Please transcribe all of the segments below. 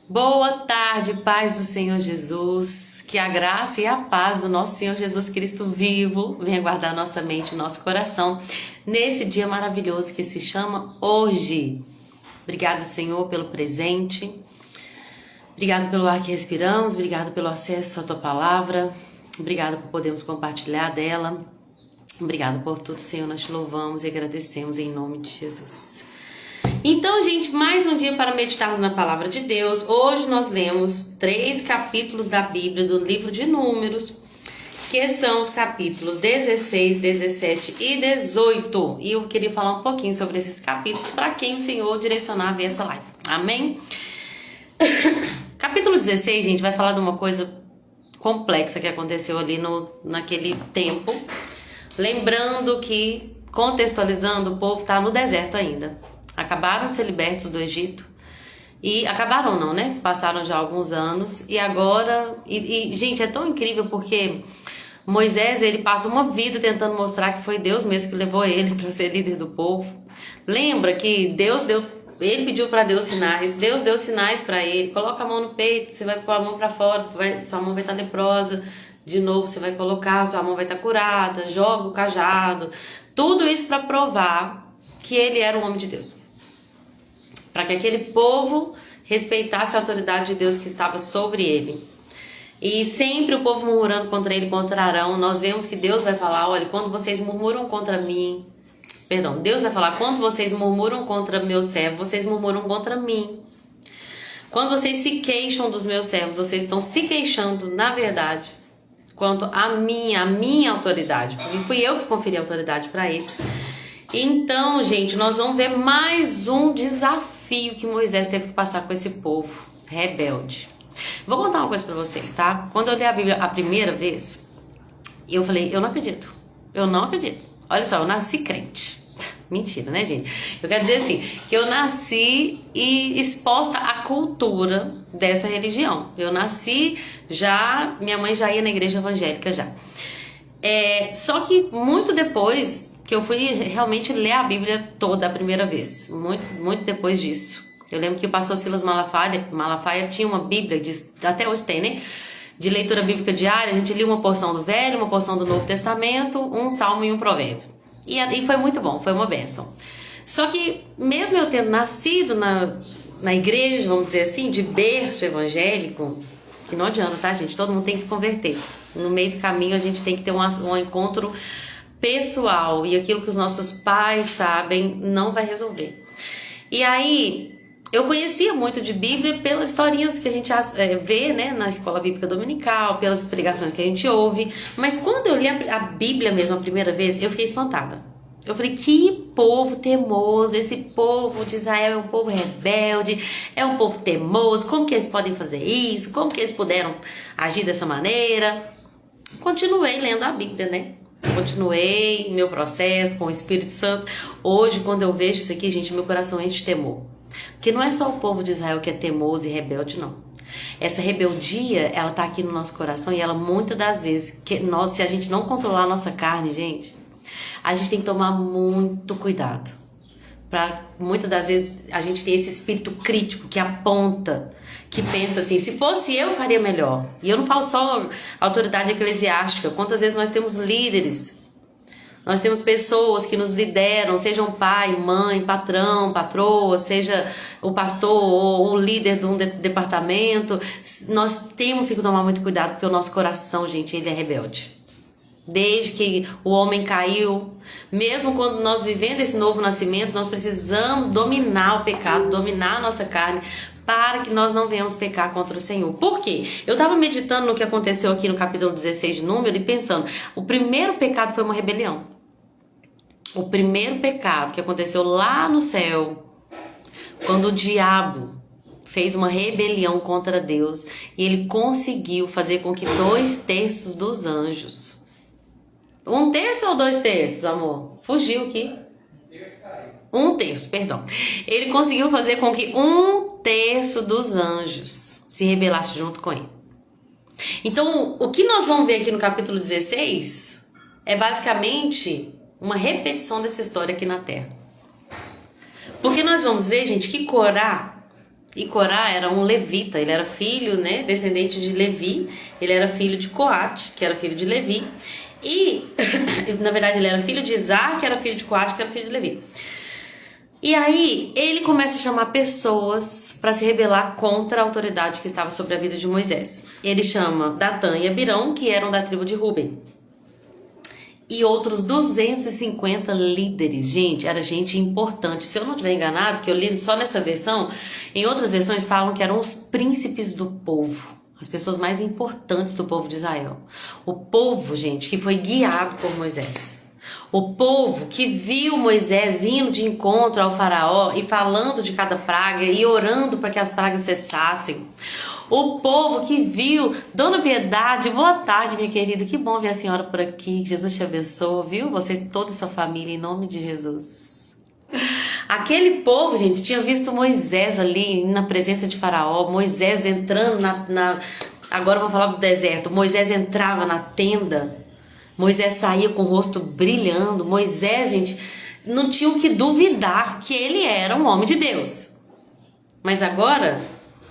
Boa tarde, paz do Senhor Jesus, que a graça e a paz do nosso Senhor Jesus Cristo vivo venha guardar nossa mente e nosso coração nesse dia maravilhoso que se chama hoje. Obrigada, Senhor, pelo presente, obrigado pelo ar que respiramos, obrigado pelo acesso à Tua Palavra, obrigado por podermos compartilhar dela, obrigado por tudo, Senhor, nós te louvamos e agradecemos em nome de Jesus. Então, gente, mais um dia para meditarmos na Palavra de Deus. Hoje nós lemos 3 capítulos da Bíblia, do livro de Números, que são os capítulos 16, 17 e 18. E eu queria falar um pouquinho sobre esses capítulos para quem o Senhor direcionar a ver essa live. Amém? Capítulo 16, gente, vai falar de uma coisa complexa que aconteceu ali naquele tempo. Lembrando que, contextualizando, o povo está no deserto ainda. Acabaram de ser libertos do Egito. E acabaram não, né? Se passaram já alguns anos. E agora... gente, é tão incrível porque Moisés, ele passa uma vida tentando mostrar que foi Deus mesmo que levou ele para ser líder do povo. Lembra que Deus deu... Ele pediu para Deus sinais. Deus deu sinais para ele. Coloca a mão no peito, você vai pôr a mão para fora, sua mão vai estar leprosa. De novo, você vai colocar, sua mão vai estar curada. Joga o cajado. Tudo isso para provar que ele era um homem de Deus. Para que aquele povo respeitasse a autoridade de Deus que estava sobre ele. E sempre o povo murmurando contra ele, contra Arão. Nós vemos que Deus vai falar, olha, quando vocês murmuram contra mim... Perdão, Deus vai falar, quando vocês murmuram contra meu servo, vocês murmuram contra mim. Quando vocês se queixam dos meus servos, vocês estão se queixando, na verdade, quanto a minha autoridade. Porque fui eu que conferi a autoridade para eles. Então, gente, nós vamos ver mais um desafio que Moisés teve que passar com esse povo rebelde. Vou contar uma coisa pra vocês, tá? Quando eu li a Bíblia a primeira vez, eu falei, eu não acredito. Olha só, eu nasci crente. Mentira, né, gente? Eu quero dizer assim, que eu nasci exposta à cultura dessa religião. Eu nasci já, minha mãe já ia na igreja evangélica já. Só que muito depois que eu fui realmente ler a Bíblia toda a primeira vez, muito depois disso. Eu lembro que o pastor Silas Malafaia tinha uma Bíblia, até hoje tem, né? De leitura bíblica diária, a gente lia uma porção do Velho, uma porção do Novo Testamento, um salmo e um provérbio. E foi muito bom, foi uma bênção. Só que mesmo eu tendo nascido na igreja, vamos dizer assim, de berço evangélico, que não adianta, tá, gente? Todo mundo tem que se converter. No meio do caminho a gente tem que ter um encontro pessoal, e aquilo que os nossos pais sabem não vai resolver. E aí, eu conhecia muito de Bíblia pelas historinhas que a gente vê, né, na escola bíblica dominical, pelas pregações que a gente ouve, mas quando eu li a Bíblia mesmo a primeira vez, eu fiquei espantada. Eu falei, que povo teimoso, esse povo de Israel é um povo rebelde, é um povo teimoso, como que eles podem fazer isso, como que eles puderam agir dessa maneira? Continuei lendo a Bíblia, né? Continuei meu processo com o Espírito Santo. Hoje, quando eu vejo isso aqui, gente, meu coração enche de temor. Porque não é só o povo de Israel que é teimoso e rebelde, não. Essa rebeldia, ela tá aqui no nosso coração e ela muitas das vezes, se a gente não controlar a nossa carne, gente, a gente tem que tomar muito cuidado. Muitas das vezes a gente tem esse espírito crítico que aponta, que pensa assim, se fosse eu faria melhor. E eu não falo só autoridade eclesiástica, quantas vezes nós temos líderes, nós temos pessoas que nos lideram, sejam pai, mãe, patrão, patroa, seja o pastor ou o líder de um departamento. Nós temos que tomar muito cuidado porque o nosso coração, gente, ele é rebelde. Desde que o homem caiu, mesmo quando nós vivendo esse novo nascimento, nós precisamos dominar o pecado, dominar a nossa carne, para que nós não venhamos pecar contra o Senhor. Por quê? Eu estava meditando no que aconteceu aqui no capítulo 16 de Números e pensando, o primeiro pecado foi uma rebelião. O primeiro pecado que aconteceu lá no céu, quando o diabo fez uma rebelião contra Deus e ele conseguiu fazer com que 2/3 dos anjos... 1/3 ou 2/3, amor? Fugiu aqui. 1/3, perdão. Ele conseguiu fazer com que 1/3 dos anjos se rebelasse junto com ele. Então, o que nós vamos ver aqui no capítulo 16 é basicamente uma repetição dessa história aqui na Terra. Porque nós vamos ver, gente, que Corá E Corá era um levita, ele era filho, né, descendente de Levi, ele era filho de Coate, que era filho de Levi, e, na verdade, ele era filho de Isaac, que era filho de Coate, que era filho de Levi. E aí, ele começa a chamar pessoas para se rebelar contra a autoridade que estava sobre a vida de Moisés. Ele chama Datã e Abirão, que eram da tribo de Ruben. E outros 250 líderes. Gente, era gente importante. Se eu não estiver enganado, que eu li só nessa versão, em outras versões falam que eram os príncipes do povo. As pessoas mais importantes do povo de Israel. O povo, gente, que foi guiado por Moisés. O povo que viu Moisés indo de encontro ao faraó e falando de cada praga e orando para que as pragas cessassem. O povo que viu, Dona Piedade, boa tarde, minha querida, que bom ver a senhora por aqui, que Jesus te abençoe, viu? Você e toda a sua família, em nome de Jesus. Aquele povo, gente, tinha visto Moisés ali na presença de faraó, Moisés entrando agora eu vou falar do deserto, Moisés entrava na tenda, Moisés saía com o rosto brilhando, Moisés, gente, não tinha o que duvidar que ele era um homem de Deus. Mas agora,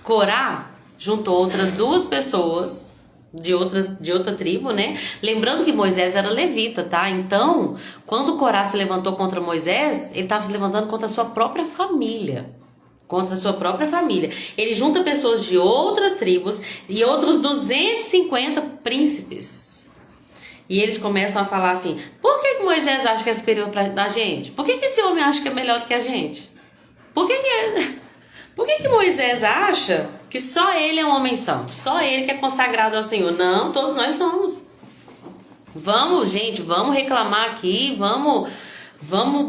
Corá juntou outras duas pessoas de outra tribo, né? Lembrando que Moisés era levita, tá? Então, quando Corá se levantou contra Moisés, ele estava se levantando contra a sua própria família. Contra a sua própria família. Ele junta pessoas de outras tribos e outros 250 príncipes. E eles começam a falar assim, por que Moisés acha que é superior da gente? Por que esse homem acha que é melhor do que a gente? Por que Moisés acha que só ele é um homem santo? Só ele que é consagrado ao Senhor? Não, todos nós somos. Vamos, gente, vamos reclamar aqui, vamos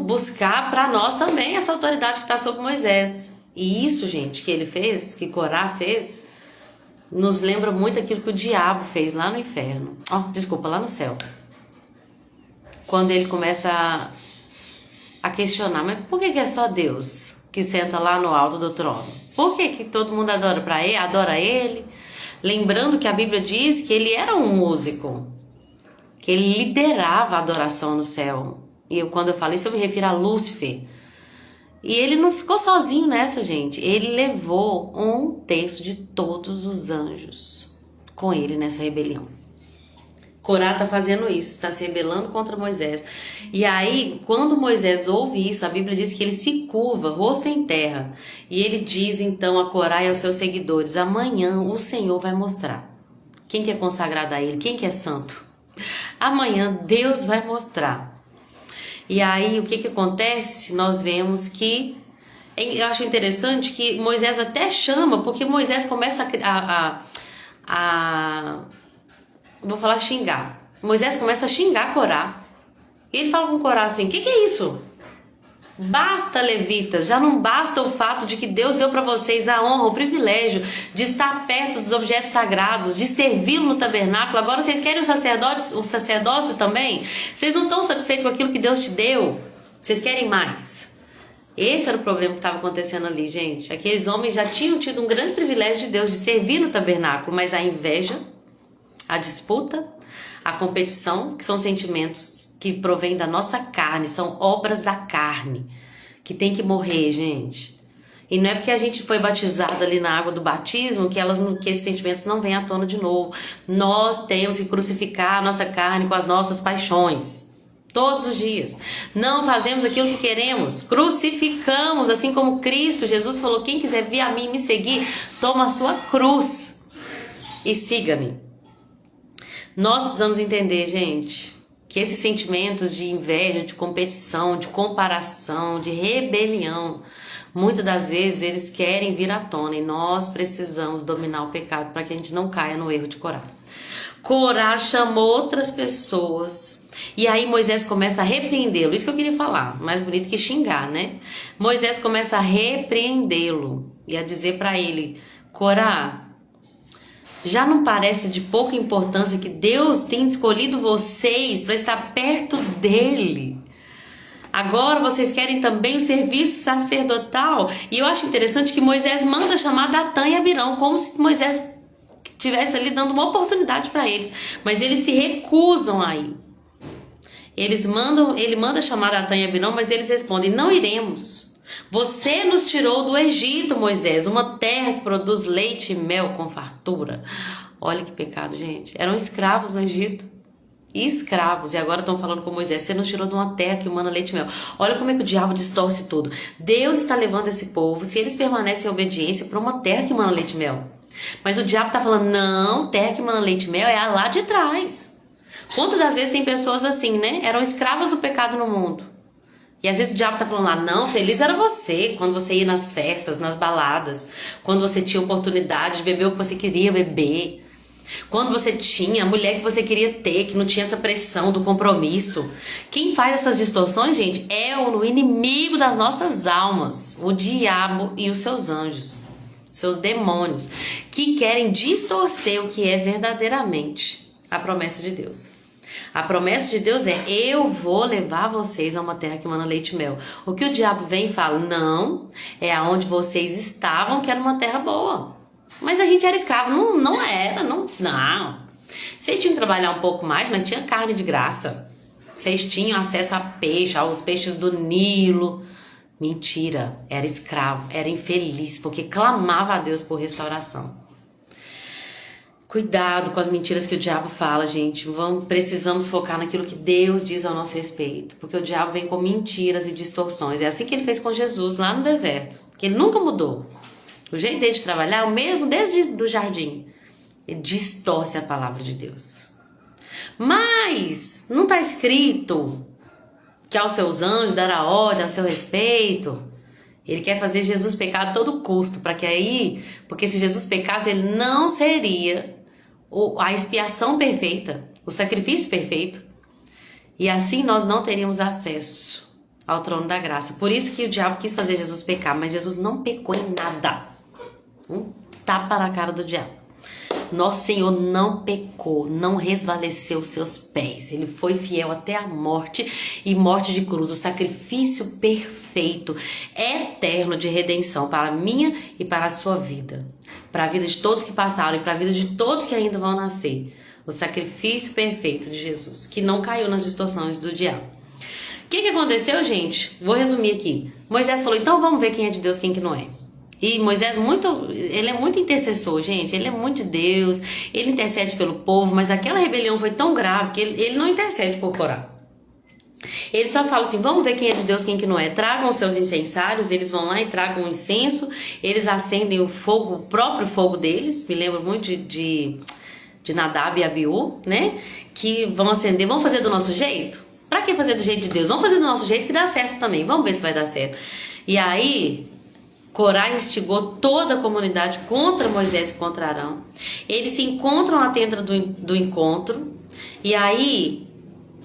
buscar para nós também essa autoridade que está sobre Moisés. E isso, gente, que ele fez, que Corá fez, nos lembra muito aquilo que o diabo fez lá no inferno. Lá no céu. Quando ele começa a questionar, mas por que é só Deus que senta lá no alto do trono? Por que todo mundo adora ele? Lembrando que a Bíblia diz que ele era um músico, que ele liderava a adoração no céu. E quando eu falo isso, eu me refiro a Lúcifer. E ele não ficou sozinho nessa, gente. Ele levou 1/3 de todos os anjos com ele nessa rebelião. Corá está fazendo isso, está se rebelando contra Moisés. E aí, quando Moisés ouve isso, a Bíblia diz que ele se curva, rosto em terra. E ele diz então a Corá e aos seus seguidores, amanhã o Senhor vai mostrar quem que é consagrado a ele, quem que é santo. Amanhã Deus vai mostrar. E aí, o que acontece? Nós vemos que, eu acho interessante que Moisés até chama, porque Moisés começa vou falar xingar. Moisés começa a xingar Corá. E ele fala com Corá assim, o que é isso? Basta, levitas, já não basta o fato de que Deus deu para vocês a honra, o privilégio de estar perto dos objetos sagrados, de servi-lo no tabernáculo. Agora vocês querem o sacerdócio também? Vocês não estão satisfeitos com aquilo que Deus te deu? Vocês querem mais? Esse era o problema que estava acontecendo ali, gente. Aqueles homens já tinham tido um grande privilégio de Deus de servir no tabernáculo, mas a inveja, a disputa, a competição, que são sentimentos que provém da nossa carne, são obras da carne, que tem que morrer, gente. E não é porque a gente foi batizado ali na água do batismo que esses sentimentos não vêm à tona de novo. Nós temos que crucificar a nossa carne com as nossas paixões, todos os dias. Não fazemos aquilo que queremos, crucificamos, assim como Cristo, Jesus falou, quem quiser vir a mim e me seguir, toma a sua cruz e siga-me. Nós precisamos entender, gente, que esses sentimentos de inveja, de competição, de comparação, de rebelião, muitas das vezes eles querem vir à tona e nós precisamos dominar o pecado para que a gente não caia no erro de Corá. Corá chamou outras pessoas e aí Moisés começa a repreendê-lo. Isso que eu queria falar, mais bonito que xingar, né? Moisés começa a repreendê-lo e a dizer para ele, Corá, já não parece de pouca importância que Deus tem escolhido vocês para estar perto dele? Agora vocês querem também o serviço sacerdotal? E eu acho interessante que Moisés manda chamar Datã e Abirão, como se Moisés estivesse ali dando uma oportunidade para eles. Mas eles se recusam a ir. Ele manda chamar Datã e Abirão, mas eles respondem, não iremos. Você nos tirou do Egito, Moisés, uma terra que produz leite e mel com fartura. Olha que pecado, gente. Eram escravos no Egito. Escravos. E agora estão falando com Moisés. Você nos tirou de uma terra que emana leite e mel. Olha como é que o diabo distorce tudo. Deus está levando esse povo, se eles permanecem em obediência, para uma terra que emana leite e mel. Mas o diabo está falando, não, terra que emana leite e mel é a lá de trás. Quantas das vezes tem pessoas assim, né? Eram escravas do pecado no mundo. E às vezes o diabo tá falando lá, não, feliz era você, quando você ia nas festas, nas baladas, quando você tinha oportunidade de beber o que você queria beber, quando você tinha a mulher que você queria ter, que não tinha essa pressão do compromisso. Quem faz essas distorções, gente, é o inimigo das nossas almas, o diabo e os seus anjos, seus demônios, que querem distorcer o que é verdadeiramente a promessa de Deus. A promessa de Deus é, eu vou levar vocês a uma terra que emana leite e mel. O que o diabo vem e fala, não, é aonde vocês estavam que era uma terra boa. Mas a gente era escravo, não era, não. Vocês tinham que trabalhar um pouco mais, mas tinha carne de graça. Vocês tinham acesso a peixe, aos peixes do Nilo. Mentira, era escravo, era infeliz, porque clamava a Deus por restauração. Cuidado com as mentiras que o diabo fala, gente. Precisamos focar naquilo que Deus diz ao nosso respeito. Porque o diabo vem com mentiras e distorções. É assim que ele fez com Jesus lá no deserto. Que ele nunca mudou. O jeito dele de trabalhar é o mesmo desde o jardim. Ele distorce a palavra de Deus. Mas não está escrito que aos seus anjos dará ordem ao seu respeito. Ele quer fazer Jesus pecar a todo custo. Porque se Jesus pecasse, ele não seria a expiação perfeita, o sacrifício perfeito, e assim nós não teríamos acesso ao trono da graça. Por isso que o diabo quis fazer Jesus pecar, mas Jesus não pecou em nada. Tapa na cara do diabo. Nosso Senhor não pecou, não resvaleceu seus pés. Ele foi fiel até a morte e morte de cruz, o sacrifício perfeito, eterno de redenção para a minha e para a sua vida. Para a vida de todos que passaram e para a vida de todos que ainda vão nascer. O sacrifício perfeito de Jesus, que não caiu nas distorções do diabo. O que aconteceu, gente? Vou resumir aqui. Moisés falou, então vamos ver quem é de Deus e quem que não é. E Moisés, ele é muito intercessor, gente. Ele é muito de Deus. Ele intercede pelo povo, mas aquela rebelião foi tão grave que ele não intercede por Corá. Ele só fala assim, vamos ver quem é de Deus, quem que não é. Tragam os seus incensários, eles vão lá e tragam um incenso. Eles acendem o fogo, o próprio fogo deles. Me lembro muito de Nadab e Abiú, né? Que vão acender, vamos fazer do nosso jeito? Pra que fazer do jeito de Deus? Vamos fazer do nosso jeito que dá certo também. Vamos ver se vai dar certo. E aí Corá instigou toda a comunidade contra Moisés e contra Arão. Eles se encontram à tenda do encontro. E aí,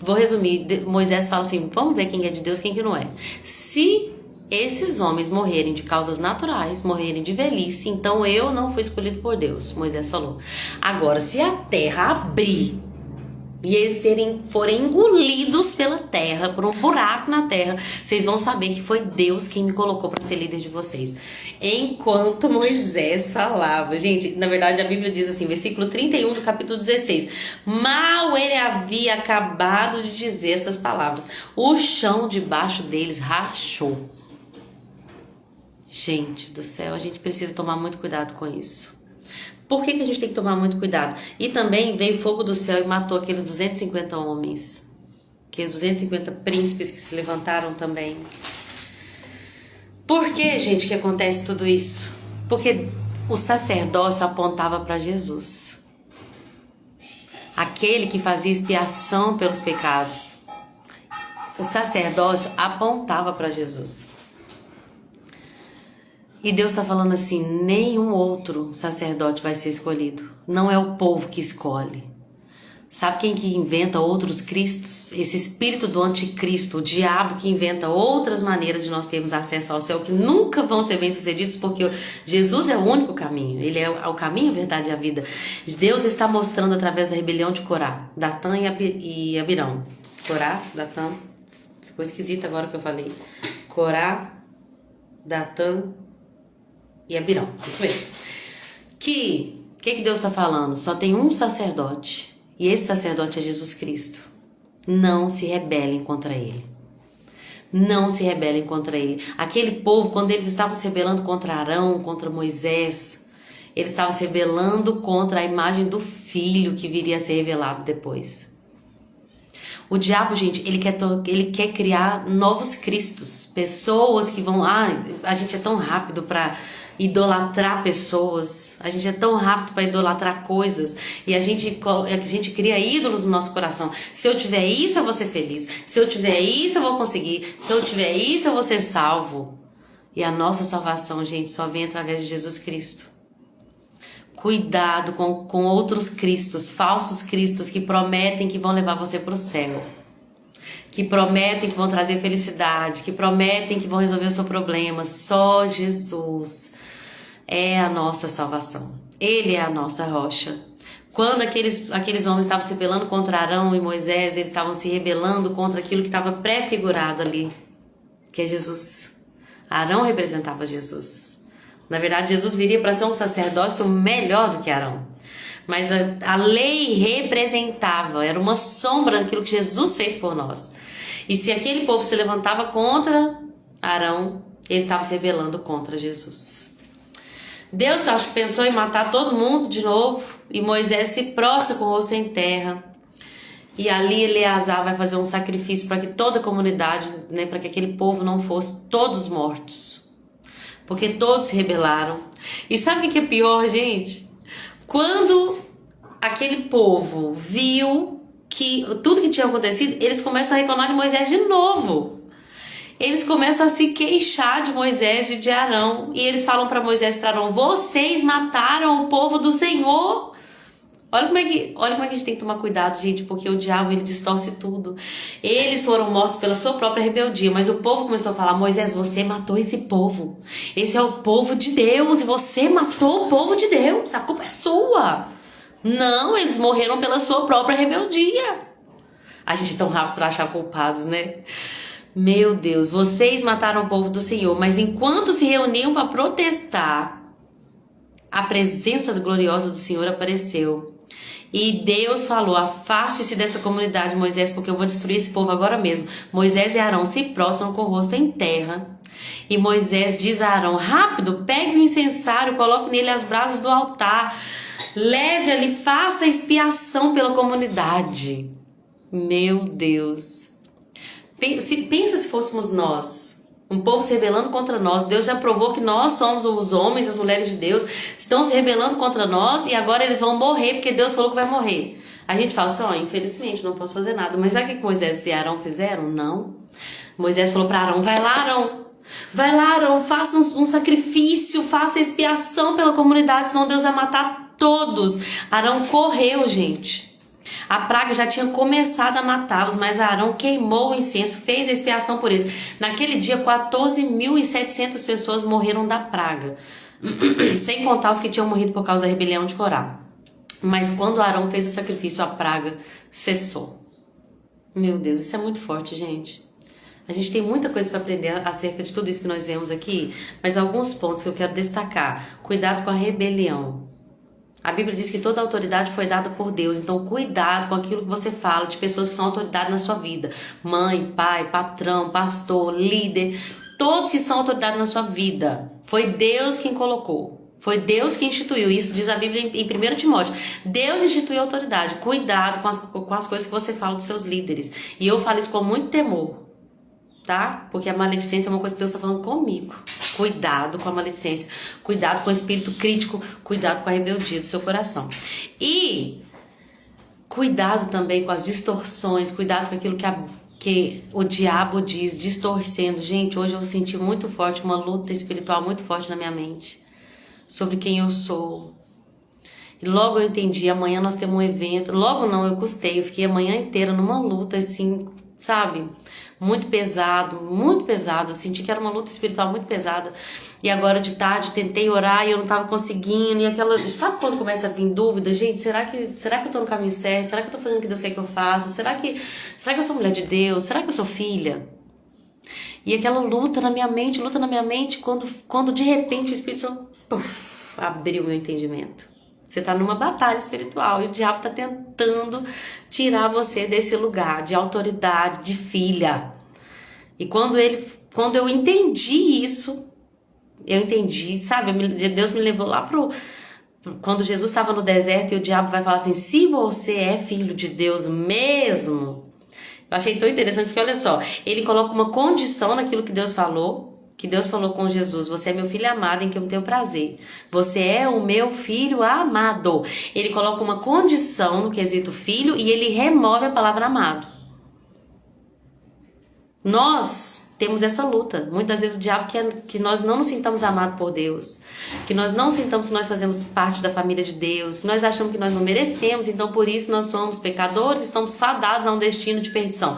vou resumir, Moisés fala assim, vamos ver quem é de Deus e quem que não é. Se esses homens morrerem de causas naturais, morrerem de velhice, então eu não fui escolhido por Deus, Moisés falou. Agora, se a terra abrir e eles forem engolidos pela terra, por um buraco na terra, vocês vão saber que foi Deus quem me colocou para ser líder de vocês. Enquanto Moisés falava, gente, na verdade a Bíblia diz assim, versículo 31 do capítulo 16, mal ele havia acabado de dizer essas palavras, o chão debaixo deles rachou. Gente do céu, a gente precisa tomar muito cuidado com isso. Por que a gente tem que tomar muito cuidado? E também veio fogo do céu e matou aqueles 250 homens. Aqueles 250 príncipes que se levantaram também. Por que, gente, que acontece tudo isso? Porque o sacerdócio apontava para Jesus. Aquele que fazia expiação pelos pecados. O sacerdócio apontava para Jesus. E Deus está falando assim, nenhum outro sacerdote vai ser escolhido. Não é o povo que escolhe. Sabe quem que inventa outros cristos? Esse espírito do anticristo, o diabo que inventa outras maneiras de nós termos acesso ao céu que nunca vão ser bem-sucedidos, porque Jesus é o único caminho. Ele é o caminho, a verdade e a vida. Deus está mostrando através da rebelião de Corá, Datã e Abirão. Corá, Datã, ficou esquisito agora que eu falei. Corá, Datã e Abirão, isso mesmo. Que Deus está falando? Só tem um sacerdote. E esse sacerdote é Jesus Cristo. Não se rebelem contra ele. Não se rebelem contra ele. Aquele povo, quando eles estavam se rebelando contra Arão, contra Moisés, eles estavam se rebelando contra a imagem do filho que viria a ser revelado depois. O diabo, gente, ele quer criar novos cristos, pessoas que vão... a gente é tão rápido para idolatrar pessoas, a gente é tão rápido para idolatrar coisas, e a gente cria ídolos no nosso coração. Se eu tiver isso, eu vou ser feliz. Se eu tiver isso, eu vou conseguir. Se eu tiver isso, eu vou ser salvo. E a nossa salvação, gente, só vem através de Jesus Cristo. Cuidado com outros cristos, falsos cristos que prometem que vão levar você para o céu, que prometem que vão trazer felicidade, que prometem que vão resolver o seu problema. Só Jesus é a nossa salvação. Ele é a nossa rocha. Quando aqueles homens estavam se rebelando contra Arão e Moisés, eles estavam se rebelando contra aquilo que estava pré-figurado ali, que é Jesus. Arão representava Jesus. Na verdade, Jesus viria para ser um sacerdócio melhor do que Arão. Mas a lei representava, era uma sombra daquilo que Jesus fez por nós. E se aquele povo se levantava contra Arão, ele estava se rebelando contra Jesus. Deus, acho que pensou em matar todo mundo de novo. E Moisés se prostra com o rosto em terra. E ali Eleazar vai fazer um sacrifício para que toda a comunidade, para que aquele povo não fosse todos mortos. Porque todos se rebelaram. E sabe o que é pior, gente? Quando aquele povo viu que tudo que tinha acontecido, eles começam a reclamar de Moisés de novo. Eles começam a se queixar de Moisés e de Arão. E eles falam para Moisés e para Arão: vocês mataram o povo do Senhor. Olha como é que a gente tem que tomar cuidado, gente, porque o diabo, ele distorce tudo. Eles foram mortos pela sua própria rebeldia, mas o povo começou a falar: Moisés, você matou esse povo. Esse é o povo de Deus e você matou o povo de Deus. A culpa é sua. Não, eles morreram pela sua própria rebeldia. A gente é tão rápido para achar culpados, né? Meu Deus, vocês mataram o povo do Senhor, mas enquanto se reuniam para protestar, a presença gloriosa do Senhor apareceu. E Deus falou: afaste-se dessa comunidade, Moisés, porque eu vou destruir esse povo agora mesmo. Moisés e Arão se prostram com o rosto em terra. E Moisés diz a Arão: rápido, pegue o incensário, coloque nele as brasas do altar, leve ali, faça expiação pela comunidade. Meu Deus. Pensa se fôssemos nós, um povo se rebelando contra nós. Deus já provou que nós somos os homens, as mulheres de Deus, estão se rebelando contra nós e agora eles vão morrer porque Deus falou que vai morrer. A gente fala assim: infelizmente não posso fazer nada. Mas sabe o que Moisés e Arão fizeram? Não. Moisés falou para Arão: vai lá, Arão, faça um sacrifício, faça expiação pela comunidade, senão Deus vai matar todos. Arão correu, gente. A praga já tinha começado a matá-los, mas Arão queimou o incenso, fez a expiação por eles. Naquele dia, 14.700 pessoas morreram da praga, sem contar os que tinham morrido por causa da rebelião de Corá. Mas quando Arão fez o sacrifício, a praga cessou. Meu Deus, isso é muito forte, gente. A gente tem muita coisa para aprender acerca de tudo isso que nós vemos aqui, mas alguns pontos que eu quero destacar. Cuidado com a rebelião. A Bíblia diz que toda autoridade foi dada por Deus, então cuidado com aquilo que você fala de pessoas que são autoridade na sua vida. Mãe, pai, patrão, pastor, líder, todos que são autoridade na sua vida. Foi Deus quem colocou, foi Deus quem instituiu. Isso diz a Bíblia em 1 Timóteo. Deus instituiu a autoridade. Cuidado com as coisas que você fala dos seus líderes. E eu falo isso com muito temor, tá? Porque a maledicência é uma coisa que Deus está falando comigo. Cuidado com a maledicência, cuidado com o espírito crítico, cuidado com a rebeldia do seu coração. E cuidado também com as distorções, cuidado com aquilo que o diabo diz, distorcendo. Gente, hoje eu senti muito forte, uma luta espiritual muito forte na minha mente, sobre quem eu sou. E logo eu entendi, amanhã nós temos um evento, logo não, eu fiquei a manhã inteira numa luta assim, sabe? Muito pesado, eu senti que era uma luta espiritual muito pesada. E agora de tarde tentei orar e eu não estava conseguindo. E aquela, sabe quando começa a vir dúvida? Gente, será que eu tô no caminho certo? Será que eu tô fazendo o que Deus quer que eu faça? Será que eu sou mulher de Deus? Será que eu sou filha? E aquela luta na minha mente, quando de repente o Espírito Santo abriu meu entendimento. Você está numa batalha espiritual e o diabo está tentando tirar você desse lugar de autoridade, de filha. E quando eu entendi isso, eu entendi, sabe? Deus me levou lá quando Jesus estava no deserto e o diabo vai falar assim: se você é filho de Deus mesmo. Eu achei tão interessante porque olha só, ele coloca uma condição naquilo que Deus falou com Jesus: você é meu filho amado em que eu tenho prazer. Você é o meu filho amado. Ele coloca uma condição no quesito filho e ele remove a palavra amado. Nós temos essa luta. Muitas vezes o diabo quer que nós não nos sintamos amados por Deus, que nós não sintamos que nós fazemos parte da família de Deus, que nós achamos que nós não merecemos, então por isso nós somos pecadores, estamos fadados a um destino de perdição.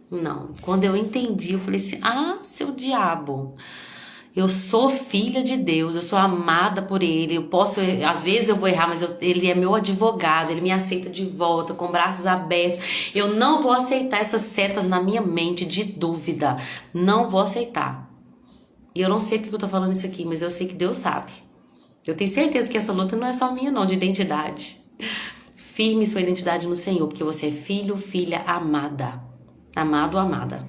Não, quando eu entendi, eu falei assim: seu diabo, eu sou filha de Deus, eu sou amada por Ele, às vezes eu vou errar, mas Ele é meu advogado, Ele me aceita de volta, com braços abertos. Eu não vou aceitar essas setas na minha mente de dúvida, não vou aceitar. E eu não sei porque eu tô falando isso aqui, mas eu sei que Deus sabe. Eu tenho certeza que essa luta não é só minha não, de identidade. Firme sua identidade no Senhor, porque você é filho, filha amada. Amado, amada.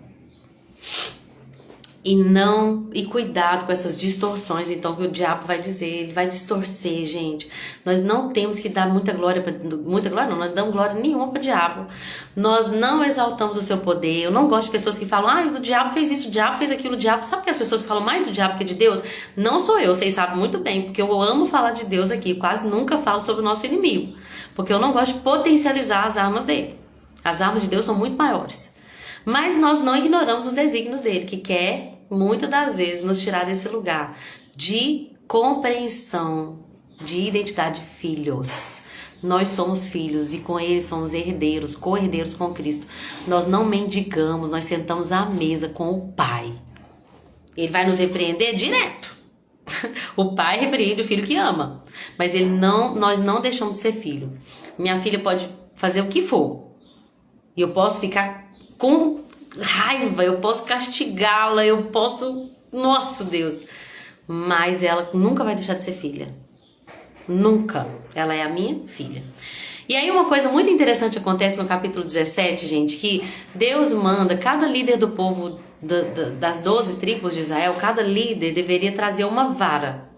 E cuidado com essas distorções, então, que o diabo vai dizer, ele vai distorcer, gente. Nós não temos que dar muita glória não, nós não damos glória nenhuma para o diabo. Nós não exaltamos o seu poder. Eu não gosto de pessoas que falam: o diabo fez isso, o diabo fez aquilo, o diabo. Sabe que as pessoas que falam mais do diabo que de Deus? Não sou eu, vocês sabem muito bem, porque eu amo falar de Deus aqui, quase nunca falo sobre o nosso inimigo, porque eu não gosto de potencializar as armas dele. As armas de Deus são muito maiores. Mas nós não ignoramos os desígnios dele, que quer, muitas das vezes, nos tirar desse lugar de compreensão, de identidade de filhos. Nós somos filhos e com ele somos herdeiros, co-herdeiros com Cristo. Nós não mendigamos, nós sentamos à mesa com o Pai. Ele vai nos repreender direto. O pai repreende o filho que ama, mas nós não deixamos de ser filho. Minha filha pode fazer o que for e eu posso ficar com raiva, eu posso castigá-la, eu posso... Nossa, Deus! Mas ela nunca vai deixar de ser filha. Nunca. Ela é a minha filha. E aí uma coisa muito interessante acontece no capítulo 17, gente, que Deus manda cada líder do povo das 12 tribos de Israel, cada líder deveria trazer uma vara.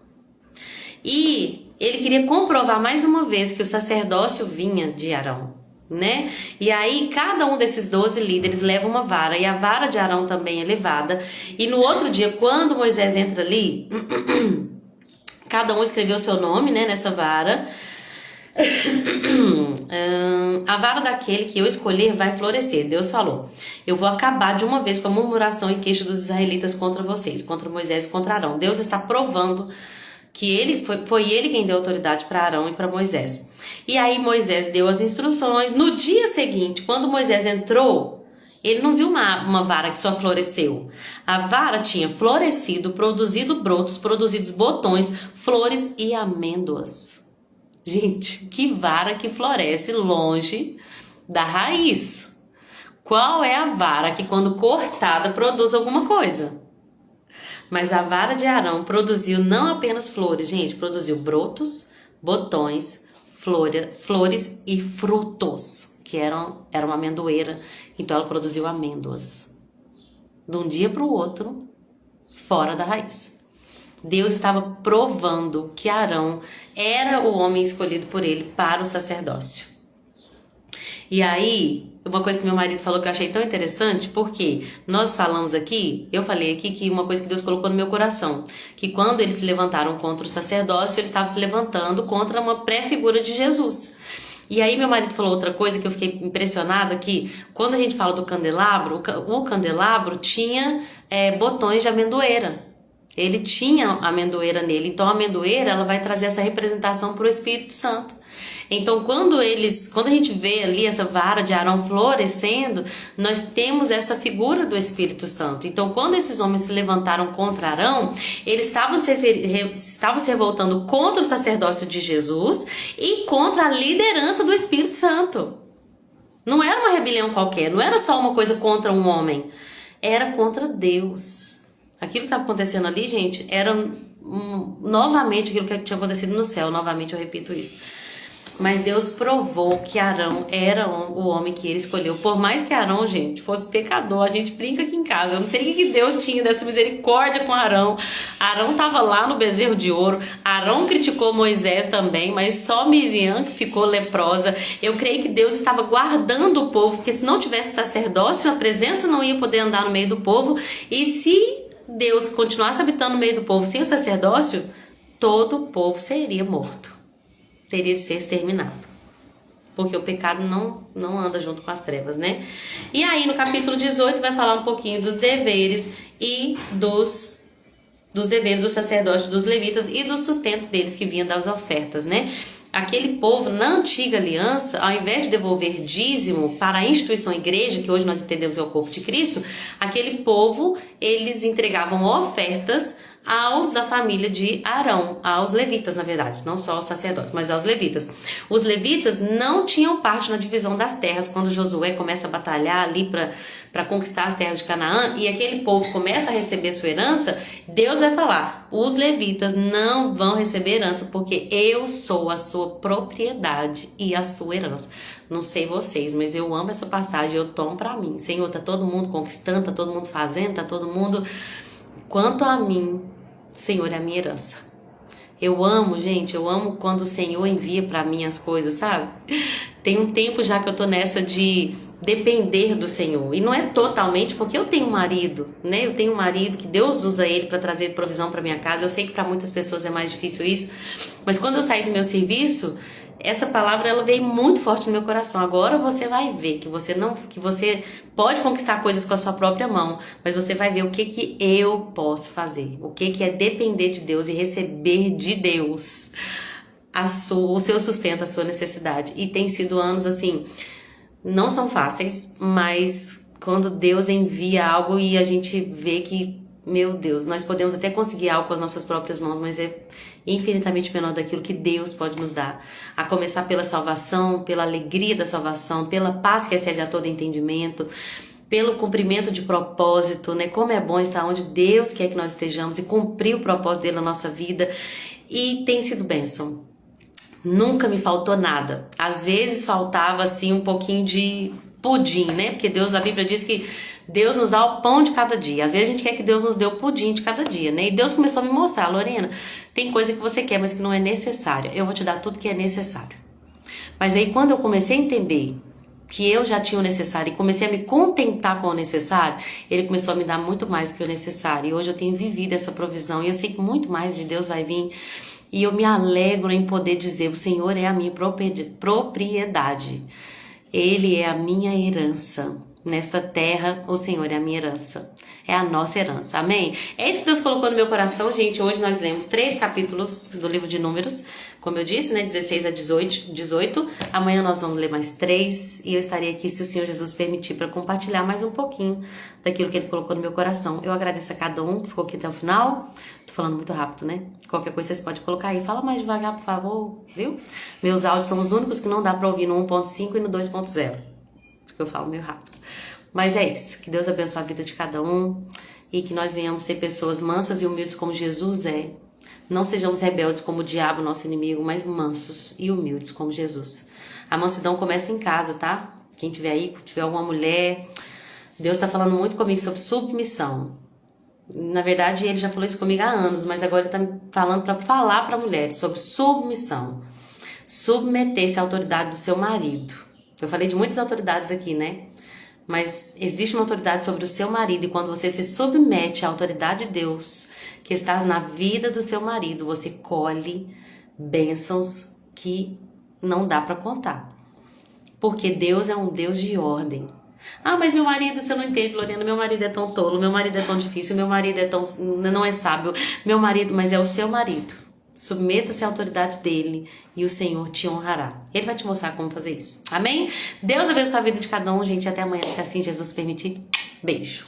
E ele queria comprovar mais uma vez que o sacerdócio vinha de Arão, né? E aí cada um desses 12 líderes leva uma vara, e a vara de Arão também é levada. E no outro dia, quando Moisés entra ali, cada um escreveu seu nome, né, nessa vara. A vara daquele que eu escolher vai florescer. Deus falou: eu vou acabar de uma vez com a murmuração e queixa dos israelitas contra vocês, contra Moisés e contra Arão. Deus está provando que foi ele quem deu autoridade para Arão e para Moisés. E aí Moisés deu as instruções. No dia seguinte, quando Moisés entrou, ele não viu uma vara que só floresceu. A vara tinha florescido, produzido brotos, produzidos botões, flores e amêndoas. Gente, que vara que floresce longe da raiz. Qual é a vara que, quando cortada, produz alguma coisa? Mas a vara de Arão produziu não apenas flores, gente, produziu brotos, botões, flores e frutos, que era uma amendoeira, então ela produziu amêndoas. De um dia para o outro, fora da raiz. Deus estava provando que Arão era o homem escolhido por ele para o sacerdócio. E aí, uma coisa que meu marido falou que eu achei tão interessante, porque nós falamos aqui, eu falei aqui que uma coisa que Deus colocou no meu coração, que quando eles se levantaram contra o sacerdócio, eles estavam se levantando contra uma pré-figura de Jesus. E aí meu marido falou outra coisa que eu fiquei impressionada, que quando a gente fala do candelabro, o candelabro tinha botões de amendoeira. Ele tinha amendoeira nele, então a amendoeira ela vai trazer essa representação para o Espírito Santo. Então quando a gente vê ali essa vara de Arão florescendo, nós temos essa figura do Espírito Santo. Então quando esses homens se levantaram contra Arão, eles estavam se revoltando contra o sacerdócio de Jesus e contra a liderança do Espírito Santo. Não era uma rebelião qualquer, não era só uma coisa contra um homem, era contra Deus. Aquilo que estava acontecendo ali, gente, era novamente aquilo que tinha acontecido no céu. Novamente eu repito isso. Mas Deus provou que Arão era o homem que ele escolheu. Por mais que Arão, gente, fosse pecador, a gente brinca aqui em casa. Eu não sei o que Deus tinha dessa misericórdia com Arão. Arão estava lá no bezerro de ouro. Arão criticou Moisés também, mas só Miriam que ficou leprosa. Eu creio que Deus estava guardando o povo, porque se não tivesse sacerdócio, a presença não ia poder andar no meio do povo. E se Deus continuasse habitando no meio do povo sem o sacerdócio, todo o povo seria morto. Teria de ser exterminado, porque o pecado não anda junto com as trevas, né? E aí no capítulo 18 vai falar um pouquinho dos deveres e dos deveres dos sacerdotes, dos levitas e do sustento deles que vinha das ofertas, né? Aquele povo na antiga aliança, ao invés de devolver dízimo para a instituição igreja, que hoje nós entendemos que é o corpo de Cristo, aquele povo, eles entregavam ofertas aos da família de Arão, aos levitas, na verdade, não só aos sacerdotes, mas aos levitas. Os levitas não tinham parte na divisão das terras. Quando Josué começa a batalhar ali para conquistar as terras de Canaã e aquele povo começa a receber sua herança, Deus vai falar: os levitas não vão receber herança, porque eu sou a sua propriedade e a sua herança. Não sei vocês, mas eu amo essa passagem, eu tomo para mim. Senhor, tá todo mundo conquistando, tá todo mundo fazendo, tá todo mundo... Quanto a mim, Senhor, é a minha herança. Eu amo, gente, eu amo quando o Senhor envia para mim as coisas, sabe? Tem um tempo já que eu tô nessa de depender do Senhor. E não é totalmente, porque eu tenho um marido, né? Eu tenho um marido que Deus usa ele para trazer provisão para minha casa. Eu sei que para muitas pessoas é mais difícil isso, mas quando eu saí do meu serviço, essa palavra ela veio muito forte no meu coração. Agora você vai ver que você pode conquistar coisas com a sua própria mão, mas você vai ver o que eu posso fazer, o que é depender de Deus e receber de Deus o seu sustento, a sua necessidade. E tem sido anos assim, não são fáceis, mas quando Deus envia algo e a gente vê que, meu Deus, nós podemos até conseguir algo com as nossas próprias mãos, mas é infinitamente menor daquilo que Deus pode nos dar. A começar pela salvação, pela alegria da salvação, pela paz que excede a todo entendimento, pelo cumprimento de propósito, né? Como é bom estar onde Deus quer que nós estejamos e cumprir o propósito dele na nossa vida. E tem sido bênção. Nunca me faltou nada. Às vezes faltava assim um pouquinho de pudim, né? Porque Deus, a Bíblia diz que Deus nos dá o pão de cada dia. Às vezes a gente quer que Deus nos dê o pudim de cada dia, né? E Deus começou a me mostrar: Lorena, tem coisa que você quer, mas que não é necessária. Eu vou te dar tudo que é necessário. Mas aí quando eu comecei a entender que eu já tinha o necessário e comecei a me contentar com o necessário, ele começou a me dar muito mais do que o necessário. E hoje eu tenho vivido essa provisão e eu sei que muito mais de Deus vai vir. E eu me alegro em poder dizer: o Senhor é a minha propriedade. Ele é a minha herança. Nesta terra, o Senhor é a minha herança. É a nossa herança. Amém? É isso que Deus colocou no meu coração, gente. Hoje nós lemos 3 capítulos do livro de Números. Como eu disse, né? 16 a 18. Amanhã nós vamos ler mais 3. E eu estarei aqui, se o Senhor Jesus permitir, para compartilhar mais um pouquinho daquilo que Ele colocou no meu coração. Eu agradeço a cada um que ficou aqui até o final. Tô falando muito rápido, né? Qualquer coisa vocês podem colocar aí. Fala mais devagar, por favor. Viu? Meus áudios são os únicos que não dá para ouvir no 1.5 e no 2.0. Porque eu falo meio rápido. Mas é isso, que Deus abençoe a vida de cada um e que nós venhamos ser pessoas mansas e humildes como Jesus é. Não sejamos rebeldes como o diabo, nosso inimigo, mas mansos e humildes como Jesus. A mansidão começa em casa, tá? Quem tiver aí, tiver alguma mulher, Deus tá falando muito comigo sobre submissão. Na verdade, Ele já falou isso comigo há anos, mas agora Ele tá me falando para falar para mulheres sobre submissão. Submeter-se à autoridade do seu marido. Eu falei de muitas autoridades aqui, né? Mas existe uma autoridade sobre o seu marido, e quando você se submete à autoridade de Deus que está na vida do seu marido, você colhe bênçãos que não dá para contar. Porque Deus é um Deus de ordem. Ah, mas meu marido, você não entende, Lorena, meu marido é tão tolo, meu marido é tão difícil, meu marido é tão, não é sábio, meu marido, mas é o seu marido. Submeta-se à autoridade dele e o Senhor te honrará. Ele vai te mostrar como fazer isso. Amém? Deus abençoe a vida de cada um, gente. Até amanhã, se assim Jesus permitir. Beijo.